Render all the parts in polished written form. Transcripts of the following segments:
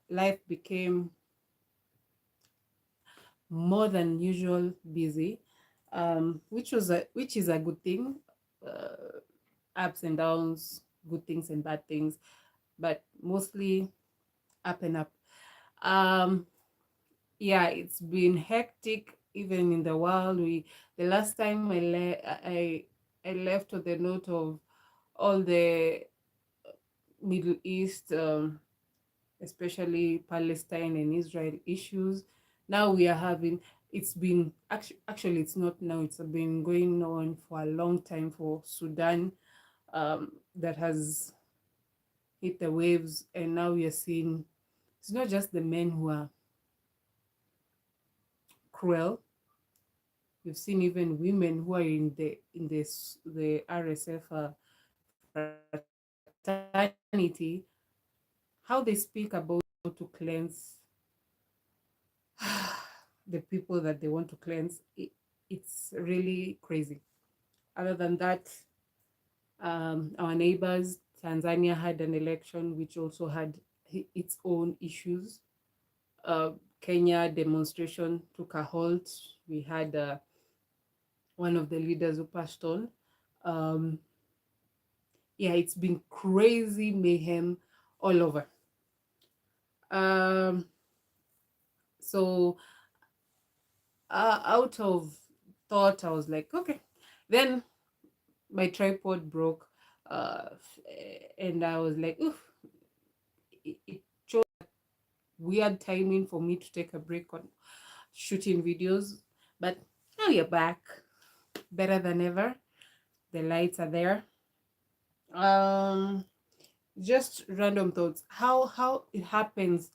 life became more than usual busy, which is a good thing. Ups and downs, good things and bad things, but mostly up and up. Um, yeah, it's been hectic even in the world. The last time I left on the note of all the Middle East, especially Palestine and Israel issues. Now we are having, it's been actually it's not now, it's been going on for a long time for Sudan, that has hit the waves, and now we are seeing it's not just the men who are cruel. We've seen even women who are in the RSF fraternity, how they speak about to cleanse the people that they want to cleanse. It's really crazy. Other than that, our neighbors, Tanzania had an election which also had its own issues. Uh, Kenya demonstration took a halt. We had one of the leaders who passed on. Um, yeah, it's been crazy mayhem all over. Um, so out of thought, I was like, okay. Then my tripod broke, uh, and I was like, oof, it chose weird timing for me to take a break on shooting videos. But now you're back, better than ever. The lights are there. Um, just random thoughts. How it happens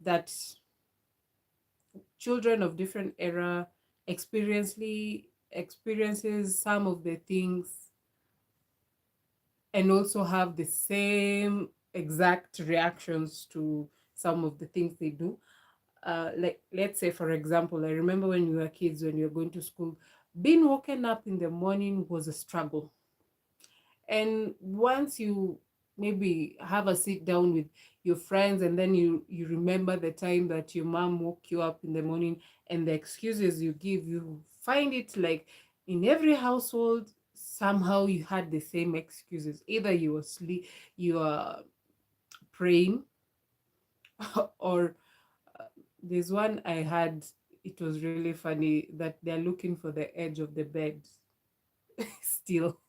that children of different era experiences some of the things and also have the same exact reactions to some of the things they do. Like, let's say, for example, I remember when we were kids, when you were going to school, being woken up in the morning was a struggle. And once you maybe have a sit down with your friends, and then you remember the time that your mom woke you up in the morning, and the excuses you give, you find it like in every household somehow you had the same excuses. Either you were you are praying, or there's one I had, it was really funny, that they're looking for the edge of the bed still.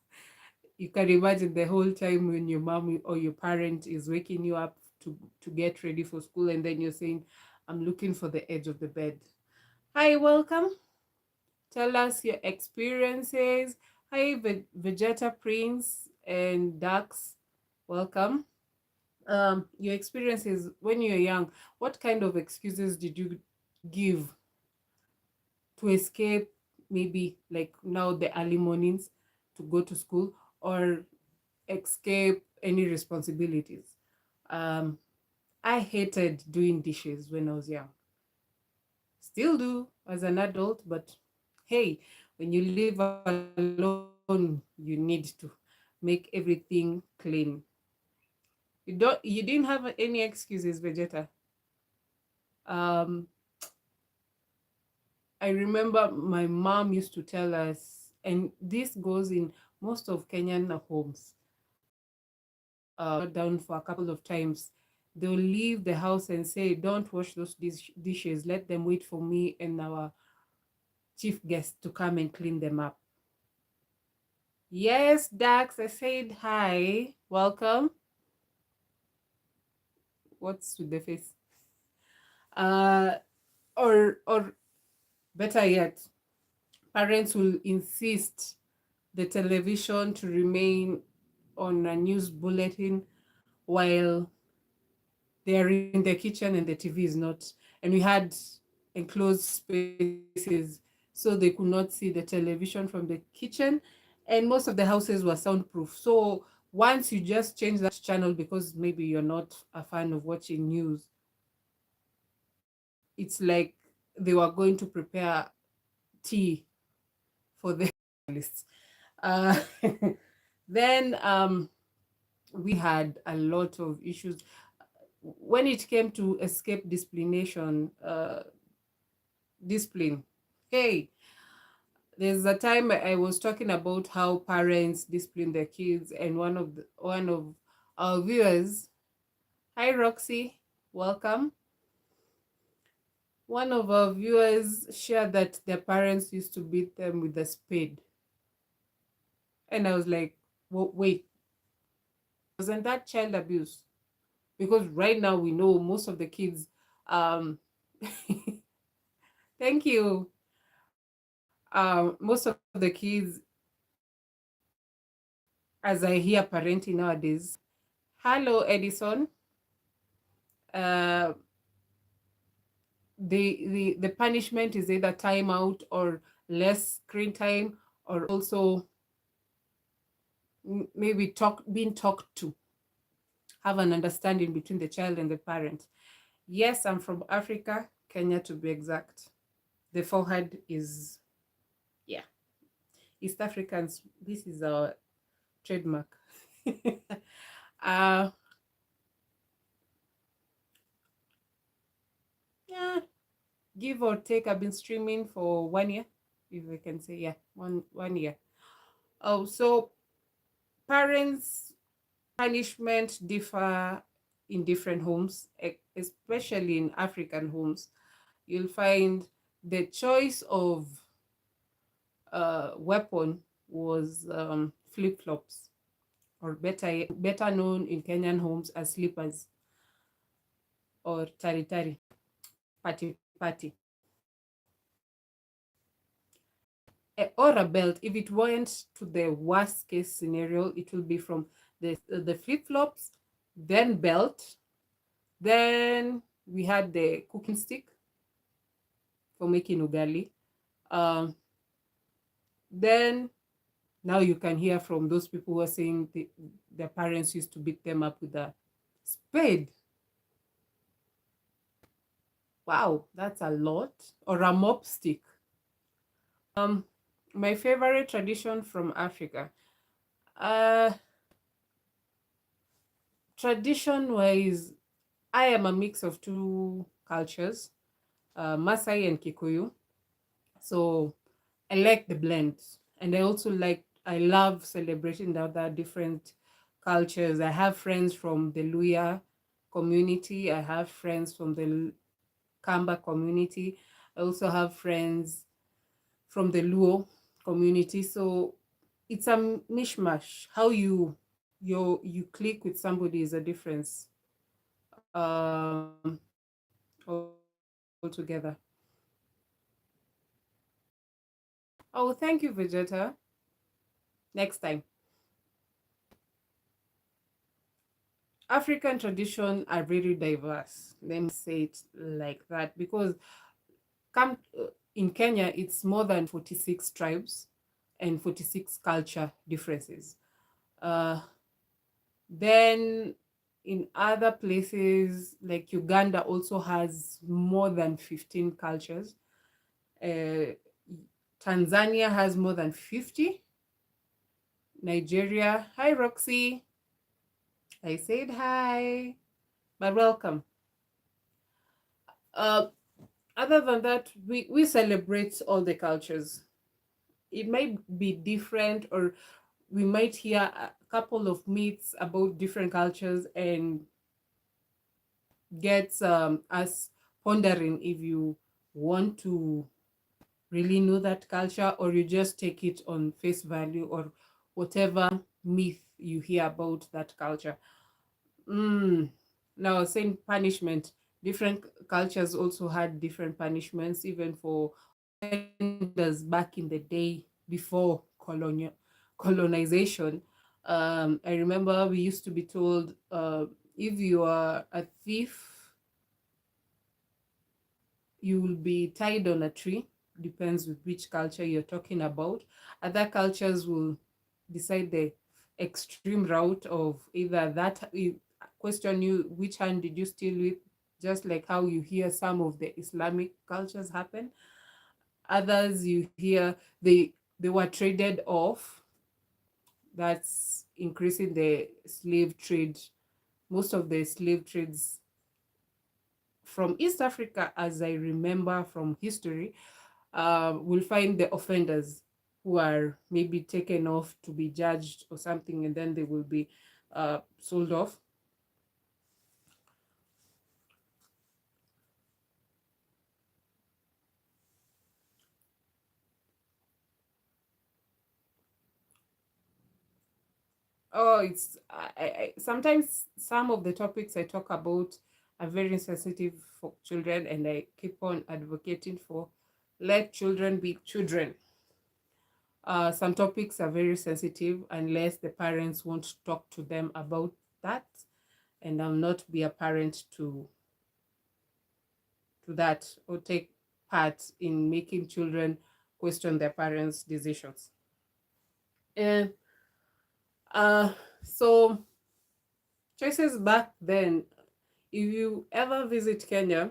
You can imagine the whole time when your mom or your parent is waking you up to get ready for school, and then you're saying, I'm looking for the edge of the bed. Hi, welcome. Tell us your experiences. Hi, Vegeta Prince and Dax. Welcome. Your experiences when you're young. What kind of excuses did you give to escape, maybe like now the early mornings to go to school, or escape any responsibilities? Um, I hated doing dishes when I was young. Still do as an adult, but hey, when you live alone, you need to make everything clean. You didn't have any excuses, Vegeta. Um, I remember my mom used to tell us, and this goes in most of Kenyan homes. Down for a couple of times. They'll leave the house and say, "Don't wash those dishes. Let them wait for me and our chief guest to come and clean them up." Yes, Dax, I said hi. Welcome. What's with the face? Uh, or better yet, parents will insist the television to remain on a news bulletin while they're in the kitchen and the TV is not. And we had enclosed spaces, so they could not see the television from the kitchen. And most of the houses were soundproof. So once you just change that channel because maybe you're not a fan of watching news, it's like they were going to prepare tea for the journalists. Uh, then we had a lot of issues. when it came to escape discipline, hey, there's a time I was talking about how parents discipline their kids, and one of our viewers, hi Roxy, welcome. One of our viewers shared that their parents used to beat them with a spade, and I was like, wait, wasn't that child abuse? Because right now we know most of the kids, um, thank you. Most of the kids, as I hear parenting nowadays, hello Edison, uh, the punishment is either timeout or less screen time, or also maybe being talked to, have an understanding between the child and the parent. Yes, I'm from Africa, Kenya to be exact. The forehead is, yeah, East Africans, this is our trademark. uh yeah, give or take, I've been streaming for 1 year, if I can say, yeah, one year. Oh, so parents punishment differ in different homes, especially in African homes. You'll find the choice of weapon was flip-flops, or better known in Kenyan homes as slippers, or tari tari, pati pati, or a belt. If it went to the worst case scenario, it will be from the flip-flops, then belt, then we had the cooking stick for making ugali. Um, then now you can hear from those people who are saying their parents used to beat them up with a spade. Wow, that's a lot. Or a mop stick. Um, my favorite tradition from Africa. Uh, Tradition-wise, I am a mix of two cultures, Maasai and Kikuyu. So I like the blend, and I love celebrating the other different cultures. I have friends from the Luya community. I have friends from the Kamba community. I also have friends from the Luo community. So it's a mishmash. How you click with somebody is a difference altogether. Oh, thank you, Vegeta. Next time. African tradition are very diverse. Let me say it like that, because come in Kenya, it's more than 46 tribes and 46 culture differences. Uh, then in other places like Uganda also has more than 15 cultures. Uh, Tanzania has more than 50. Nigeria, hi Roxy. I said hi, but welcome. Uh, Other than that, we celebrate all the cultures. It might be different, or we might hear a couple of myths about different cultures and get us pondering if you want to really know that culture, or you just take it on face value, or whatever myth you hear about that culture. Mm. Now, same punishment. Different cultures also had different punishments, even for offenders back in the day before colonization. I remember we used to be told, if you are a thief, you will be tied on a tree. Depends with which culture you're talking about. Other cultures will decide the extreme route of either that, question you which hand did you steal with, just like how you hear some of the Islamic cultures happen. Others you hear they were traded off. That's increasing the slave trade. Most of the slave trades from East Africa, as I remember from history, we'll find the offenders who are maybe taken off to be judged or something, and then they will be sold off. Oh, it's sometimes some of the topics I talk about are very sensitive for children, and I keep on advocating for let children be children. Some topics are very sensitive unless the parents want to talk to them about that, and I'll not be a parent to that or take part in making children question their parents' decisions. And uh, so choices back then, if you ever visit Kenya,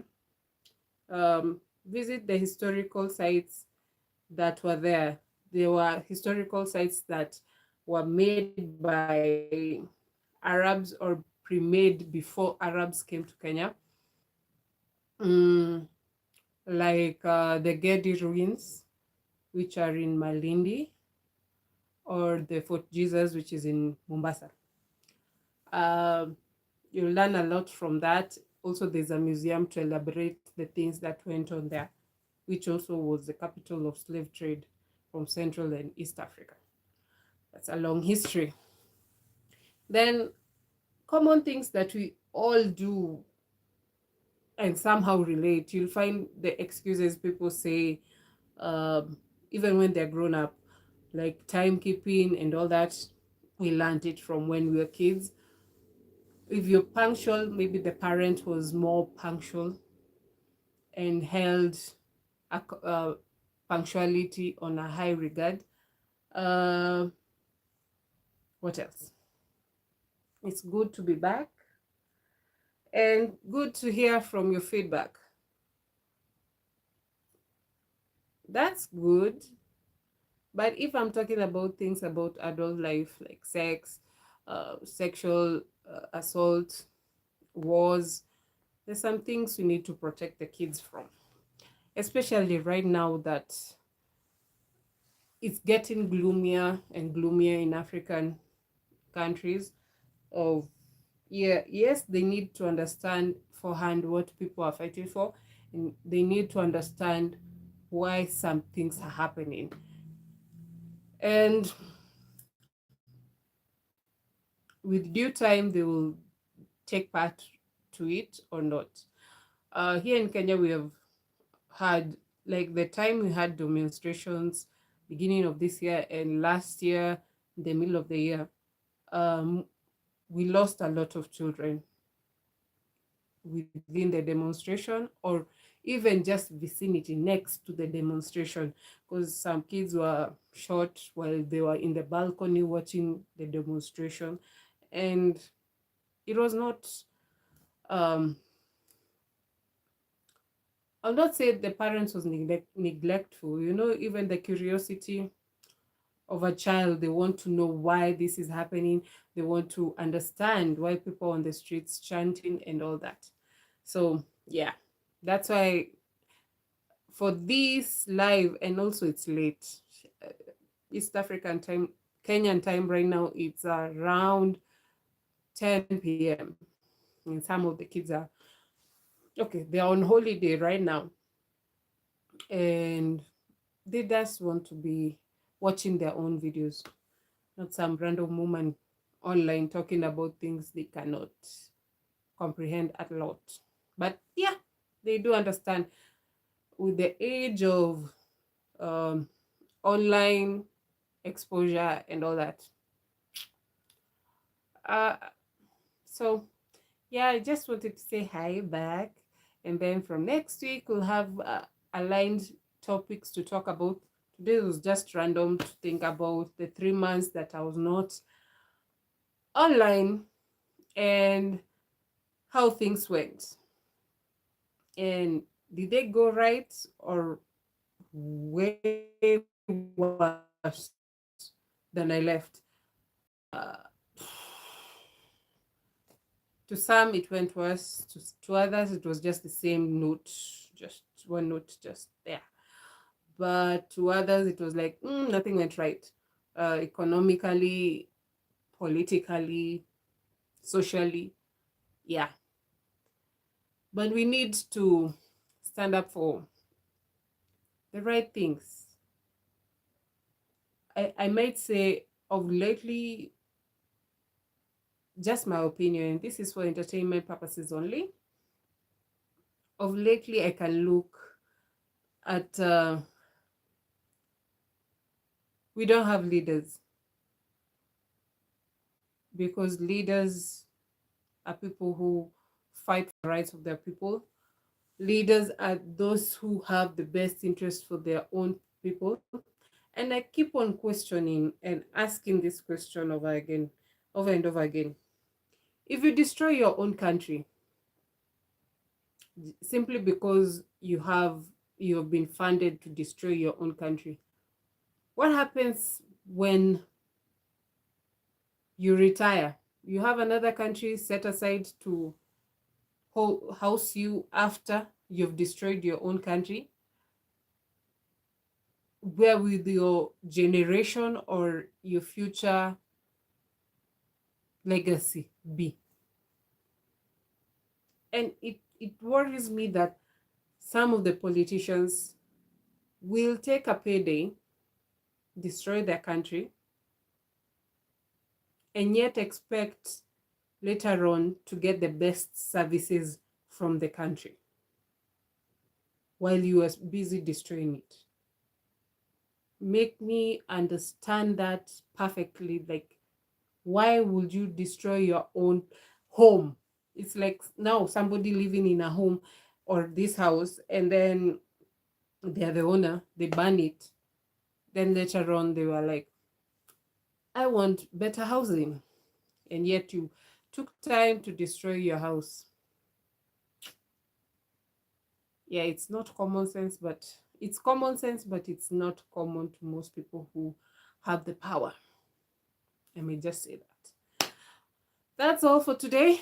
visit the historical sites that were there. There were historical sites that were made by Arabs or pre-made before Arabs came to Kenya. Mm, like the Gedi ruins, which are in Malindi, or the Fort Jesus, which is in Mombasa. Um, you learn a lot from that. Also, there's a museum to elaborate the things that went on there, which also was the capital of slave trade from Central and East Africa. That's a long history. Then, common things that we all do and somehow relate. You'll find the excuses people say, even when they're grown up, like timekeeping and all that. We learned it from when we were kids. If you're punctual, maybe the parent was more punctual and held punctuality on a high regard. Uh, what else? It's good to be back and good to hear from your feedback. That's good. But if I'm talking about things about adult life, like sex, sexual assault, wars, there's some things we need to protect the kids from, especially right now that it's getting gloomier and gloomier in African countries. Of yeah, yes, they need to understand forehand what people are fighting for, and they need to understand why some things are happening. And with due time, they will take part to it or not. Here in Kenya, we have had, like, the time we had demonstrations beginning of this year and last year, the middle of the year, um, we lost a lot of children within the demonstration, or even just vicinity next to the demonstration, because some kids were shot while they were in the balcony watching the demonstration. And it was not, um, I'll not say the parents was neglectful, even the curiosity of a child, they want to know why this is happening. They want to understand why people on the streets chanting and all that. So yeah, that's why for this live, and also it's late, uh, East African time, Kenyan time right now, it's around 10 p.m. and some of the kids are okay, they're on holiday right now, and they just want to be watching their own videos, not some random woman online talking about things they cannot comprehend at lot. But yeah, they do understand with the age of um, online exposure and all that. Uh, so yeah, I just wanted to say hi back, and then from next week we'll have aligned topics to talk about. Today was just random to think about the 3 months that I was not online and how things went. And did they go right or way worse than I left? Uh, To some, it went worse. To others, it was just the same note, just one note, just there. But to others, it was like nothing went right, economically, politically, socially. Yeah. But we need to stand up for the right things. I might say of lately, just my opinion, this is for entertainment purposes only. Of lately, I can look at, we don't have leaders, because leaders are people who fight for the rights of their people. Leaders are those who have the best interest for their own people. And I keep on questioning and asking this question over and over again. If you destroy your own country simply because you have been funded to destroy your own country, what happens when you retire? You have another country set aside to house you after you've destroyed your own country. Where will your generation or your future legacy be? And it worries me that some of the politicians will take a payday, destroy their country, and yet expect later on to get the best services from the country while you are busy destroying it. Make me understand that perfectly. Like, why would you destroy your own home? It's like now somebody living in a home or this house, and then they are the owner, they burn it. Then later on, they were like, I want better housing. And yet you took time to destroy your house. Yeah, it's not common sense, but it's common sense, but it's not common to most people who have the power. Let me just say that. That's all for today.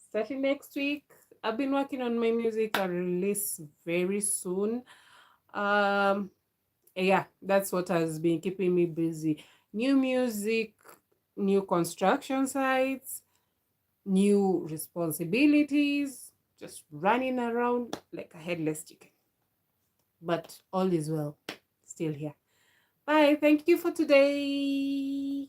Starting next week, I've been working on my music. I'll release very soon. Um, yeah, that's what has been keeping me busy. New music, new construction sites, new responsibilities, just running around like a headless chicken. But all is well, still here. Bye. Thank you for today.